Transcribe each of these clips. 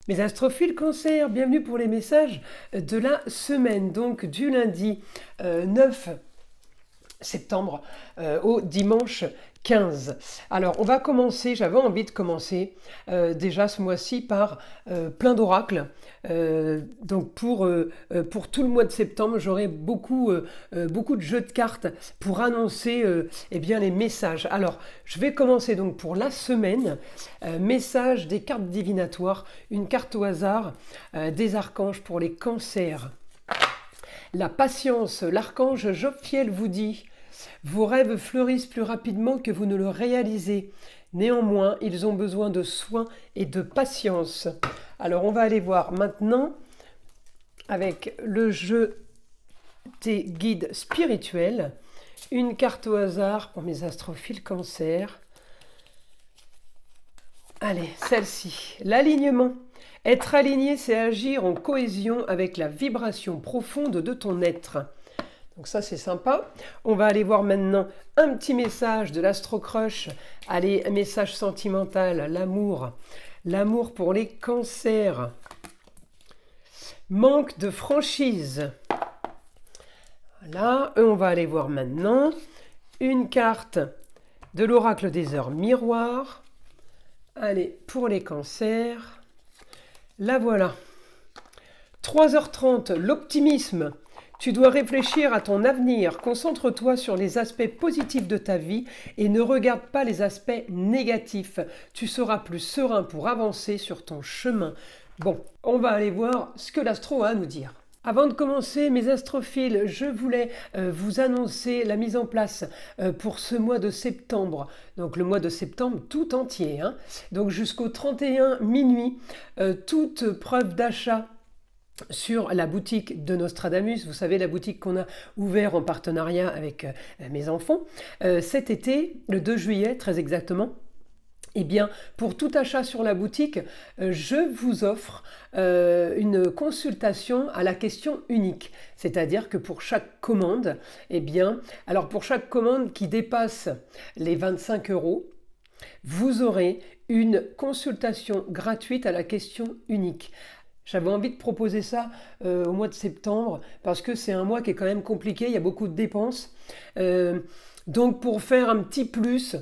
Mes astrophiles Cancer, bienvenue pour les messages de la semaine, donc du lundi 9 septembre au dimanche 15. Alors on va commencer, j'avais envie de commencer déjà ce mois-ci par plein d'oracles. Donc pour tout le mois de septembre, j'aurai beaucoup de jeux de cartes pour annoncer eh bien, les messages. Alors je vais commencer donc pour la semaine. Message des cartes divinatoires, une carte au hasard des archanges pour les cancers. La patience, l'archange Jophiel vous dit: vos rêves fleurissent plus rapidement que vous ne le réalisez. Néanmoins, ils ont besoin de soins et de patience. Alors, on va aller voir maintenant avec le jeu des guides spirituels. Une carte au hasard pour mes astrophiles Cancer. Allez, celle-ci. L'alignement. Être aligné, c'est agir en cohésion avec la vibration profonde de ton être. Donc ça, c'est sympa. On va aller voir maintenant un petit message de l'Astro Crush. Allez, un message sentimental, l'amour. L'amour pour les cancers. Manque de franchise. Voilà, on va aller voir maintenant une carte de l'oracle des heures miroirs. Allez, pour les cancers. La voilà. 3h30, l'optimisme. Tu dois réfléchir à ton avenir, concentre-toi sur les aspects positifs de ta vie et ne regarde pas les aspects négatifs. Tu seras plus serein pour avancer sur ton chemin. Bon, on va aller voir ce que l'astro a à nous dire. Avant de commencer, mes astrophiles, je voulais vous annoncer la mise en place pour ce mois de septembre. Donc le mois de septembre tout entier. Donc jusqu'au 31 minuit, toute preuve d'achat sur la boutique de Nostradamus, vous savez, la boutique qu'on a ouverte en partenariat avec mes enfants, cet été, le 2 juillet très exactement. Eh bien, pour tout achat sur la boutique, je vous offre une consultation à la question unique. C'est-à-dire que pour chaque commande, eh bien, alors pour chaque commande qui dépasse les 25 €, vous aurez une consultation gratuite à la question unique. J'avais envie de proposer ça au mois de septembre parce que c'est un mois qui est quand même compliqué, il y a beaucoup de dépenses. Donc pour faire un petit plus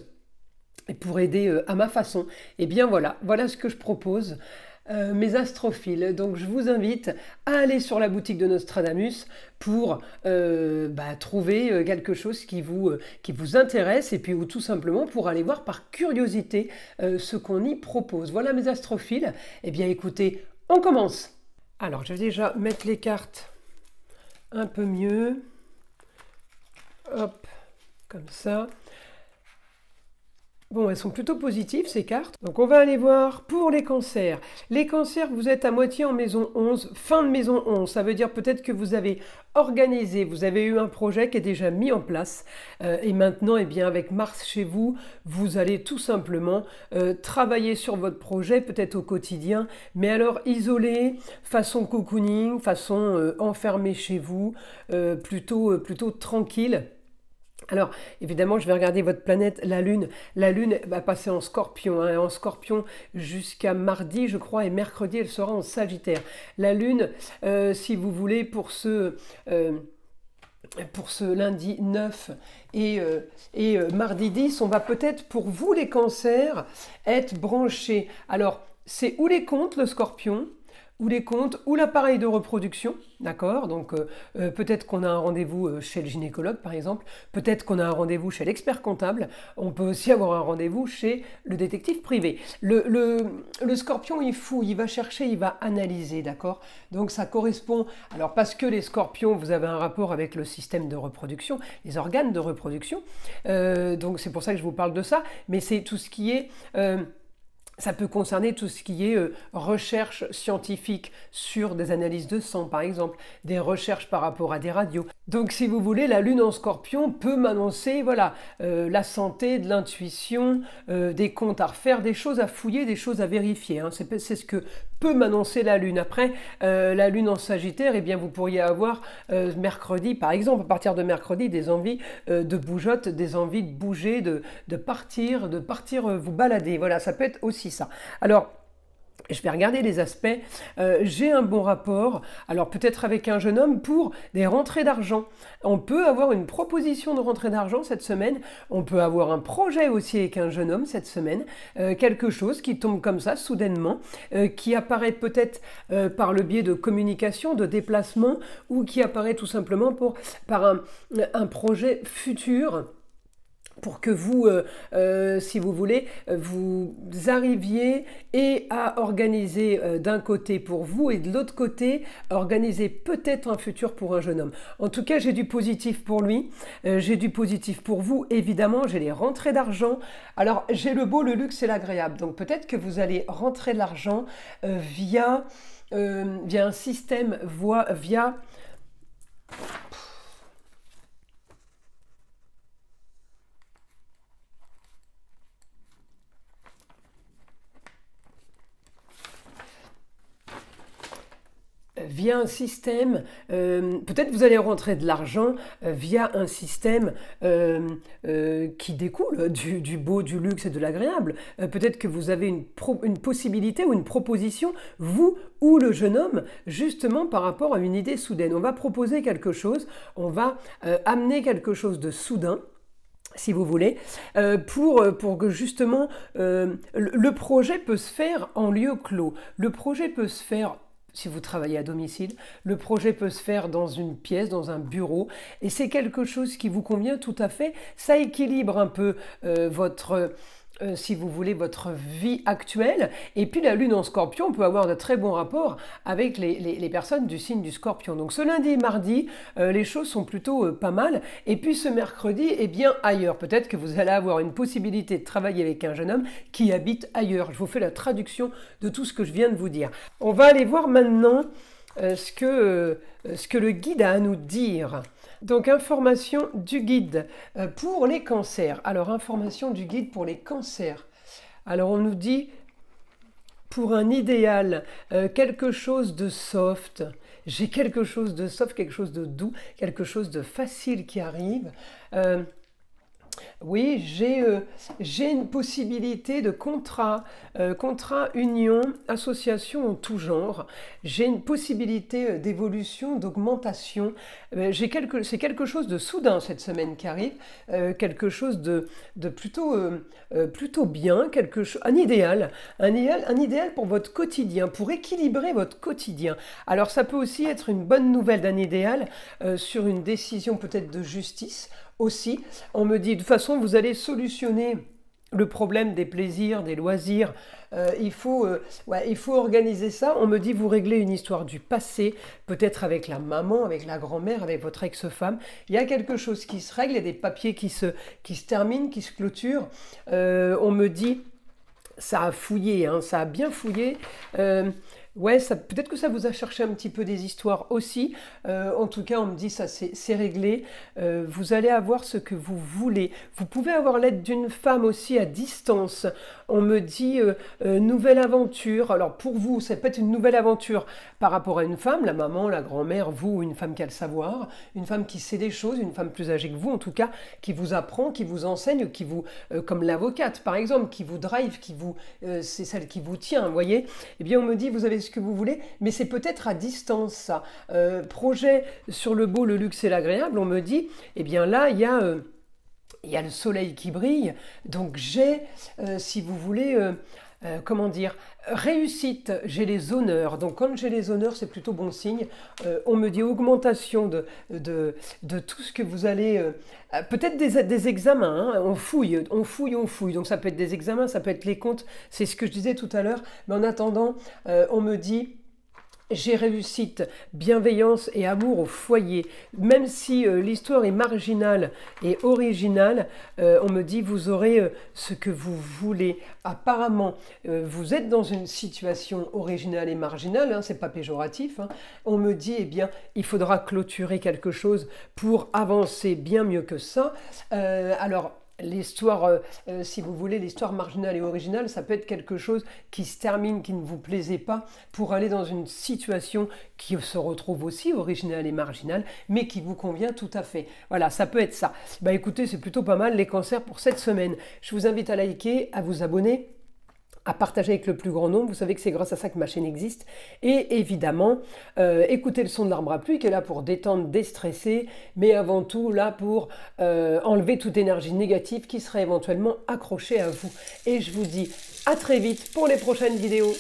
et pour aider à ma façon, eh bien voilà ce que je propose. Mes astrophiles, donc je vous invite à aller sur la boutique de Nostradamus pour trouver quelque chose qui vous intéresse et puis ou tout simplement pour aller voir par curiosité ce qu'on y propose. Voilà mes astrophiles, eh bien écoutez, on commence. Alors je vais déjà mettre les cartes un peu mieux, hop, comme ça. Bon, elles sont plutôt positives ces cartes. Donc on va aller voir pour les cancers. Les cancers, vous êtes à moitié en maison 11, fin de maison 11. Ça veut dire peut-être que vous avez organisé, vous avez eu un projet qui est déjà mis en place. Et maintenant, eh bien, avec Mars chez vous, vous allez tout simplement travailler sur votre projet, peut-être au quotidien, mais alors isolé, façon cocooning, façon enfermé chez vous, plutôt tranquille. Alors, évidemment, je vais regarder votre planète, la Lune. La Lune va passer en Scorpion, en Scorpion jusqu'à mardi, je crois, et mercredi, elle sera en Sagittaire. La Lune, si vous voulez, pour ce lundi 9 et mardi 10, on va peut-être, pour vous les cancers, être branchés. Alors, c'est ou les comptes, le Scorpion, ou les comptes, ou l'appareil de reproduction, d'accord? Donc peut-être qu'on a un rendez-vous chez le gynécologue par exemple, peut-être qu'on a un rendez-vous chez l'expert comptable, on peut aussi avoir un rendez-vous chez le détective privé. Le scorpion il fouille, il va chercher, il va analyser, d'accord? Donc ça correspond, alors parce que les scorpions, vous avez un rapport avec le système de reproduction, les organes de reproduction, donc c'est pour ça que je vous parle de ça, mais c'est tout ce qui est... ça peut concerner tout ce qui est recherche scientifique sur des analyses de sang, par exemple, des recherches par rapport à des radios. Donc, si vous voulez, la Lune en Scorpion peut m'annoncer, voilà, la santé, de l'intuition, des comptes à refaire, des choses à fouiller, des choses à vérifier. C'est ce que peut m'annoncer la Lune. Après, la Lune en Sagittaire, eh bien, vous pourriez avoir mercredi, par exemple, à partir de mercredi, des envies de bougeotte, des envies de bouger, de partir vous balader. Voilà, ça peut être aussi ça. Alors, Je vais regarder les aspects. J'ai un bon rapport, alors peut-être avec un jeune homme pour des rentrées d'argent. On peut avoir une proposition de rentrée d'argent cette semaine. On peut avoir un projet aussi avec un jeune homme cette semaine. Quelque chose qui tombe comme ça, soudainement, qui apparaît peut-être par le biais de communication, de déplacement, ou qui apparaît tout simplement par un projet futur, pour que vous, si vous voulez, vous arriviez et à organiser d'un côté pour vous et de l'autre côté, organiser peut-être un futur pour un jeune homme. En tout cas, j'ai du positif pour lui, j'ai du positif pour vous, évidemment, j'ai les rentrées d'argent. Alors, j'ai le beau, le luxe et l'agréable. Donc, peut-être que vous allez rentrer de l'argent via un système, via... via un système, peut-être vous allez rentrer de l'argent via un système qui découle du beau, du luxe et de l'agréable. Peut-être que vous avez une possibilité ou une proposition, vous ou le jeune homme, justement par rapport à une idée soudaine. On va proposer quelque chose, on va amener quelque chose de soudain, si vous voulez, pour que justement le projet peut se faire en lieu clos. Le projet peut se faire, si vous travaillez à domicile, le projet peut se faire dans une pièce, dans un bureau, et c'est quelque chose qui vous convient tout à fait. Ça équilibre un peu si vous voulez, votre vie actuelle. Et puis la lune en scorpion peut avoir de très bons rapports avec les personnes du signe du scorpion. Donc ce lundi et mardi, les choses sont plutôt pas mal. Et puis ce mercredi, eh bien ailleurs. Peut-être que vous allez avoir une possibilité de travailler avec un jeune homme qui habite ailleurs. Je vous fais la traduction de tout ce que je viens de vous dire. On va aller voir maintenant ce que le guide a à nous dire. Donc, information du guide pour les cancers. Alors, information du guide pour les cancers. Alors, on nous dit, pour un idéal, quelque chose de soft. J'ai quelque chose de soft, quelque chose de doux, quelque chose de facile qui arrive. Oui, j'ai une possibilité de contrat, union, association en tout genre. J'ai une possibilité d'évolution, d'augmentation. C'est quelque chose de soudain cette semaine qui arrive, quelque chose de plutôt bien, un idéal pour votre quotidien, pour équilibrer votre quotidien. Alors ça peut aussi être une bonne nouvelle d'un idéal sur une décision peut-être de justice. Aussi, on me dit, de toute façon, vous allez solutionner le problème des plaisirs, des loisirs. Il faut organiser ça. On me dit, vous réglez une histoire du passé, peut-être avec la maman, avec la grand-mère, avec votre ex-femme. Il y a quelque chose qui se règle, il y a des papiers qui se terminent, qui se clôturent. On me dit, ça a fouillé, hein, ça a bien fouillé. Ouais, peut-être que ça vous a cherché un petit peu des histoires aussi. En tout cas, on me dit ça, c'est réglé. Vous allez avoir ce que vous voulez. Vous pouvez avoir l'aide d'une femme aussi à distance. On me dit nouvelle aventure. Alors pour vous, ça peut être une nouvelle aventure par rapport à une femme, la maman, la grand-mère, vous, une femme qui a le savoir, une femme qui sait des choses, une femme plus âgée que vous en tout cas, qui vous apprend, qui vous enseigne, comme l'avocate par exemple, qui vous drive, c'est celle qui vous tient, vous voyez. Eh bien on me dit, vous avez ce que vous voulez, mais c'est peut-être à distance ça. Projet sur le beau, le luxe et l'agréable, on me dit, eh bien là, il y a le soleil qui brille, donc j'ai, si vous voulez, comment dire, réussite, j'ai les honneurs. Donc quand j'ai les honneurs, c'est plutôt bon signe. On me dit augmentation de tout ce que vous allez... peut-être des examens, hein. On fouille. Donc ça peut être des examens, ça peut être les comptes. C'est ce que je disais tout à l'heure. Mais en attendant, on me dit... J'ai réussite, bienveillance et amour au foyer. Même si l'histoire est marginale et originale, on me dit vous aurez ce que vous voulez. Apparemment, vous êtes dans une situation originale et marginale, hein, c'est pas péjoratif. Hein. On me dit, eh bien, il faudra clôturer quelque chose pour avancer bien mieux que ça. Alors, l'histoire, si vous voulez, l'histoire marginale et originale, ça peut être quelque chose qui se termine, qui ne vous plaisait pas, pour aller dans une situation qui se retrouve aussi originale et marginale, mais qui vous convient tout à fait. Voilà, ça peut être ça. Bah écoutez, c'est plutôt pas mal les cancers pour cette semaine. Je vous invite à liker, à vous abonner. à partager avec le plus grand nombre. Vous savez que c'est grâce à ça que ma chaîne existe. Et évidemment, écoutez le son de l'arbre à pluie qui est là pour détendre, déstresser, mais avant tout là pour enlever toute énergie négative qui serait éventuellement accrochée à vous. Et je vous dis à très vite pour les prochaines vidéos.